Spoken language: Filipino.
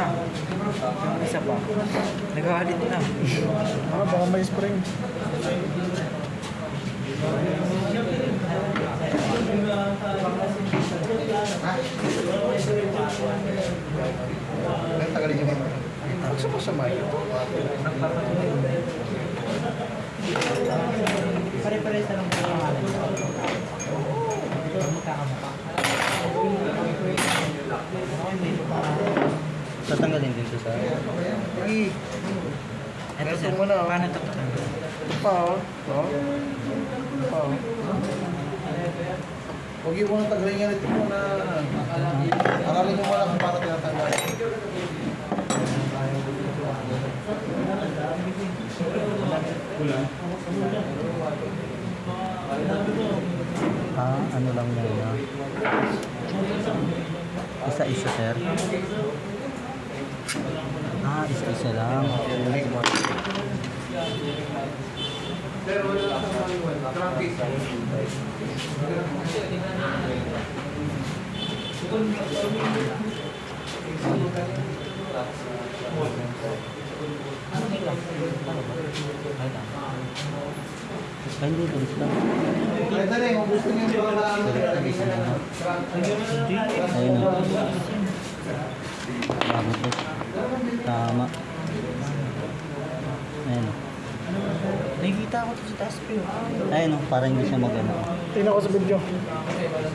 Yung isa pa. Naghahalit na. Baka may spring. Ang tagalin niyo ba? Huwag sa masama ito. Pare-pare sa lang po yung pangalan. Magkakamukha. Tatanggalin din to sa... Hey! Ito sir, mo na. paano ito? Ito pa oh. Ito pa oh. Huwag yung muna tagalin yan. Ito muna. Aralin mo muna kung paano tinatanggal. Ano lang muna. Isa-isa, sir. Isa-isa lang. Ay, hindi, tulis lang. Dali, kung gusto niyo yung mga Ayun o. Bago po. Tama. Ayun o. Nakikita ko ito sa taas ko. Ayun o, parang hindi siya magano. Tingnan ko sa video.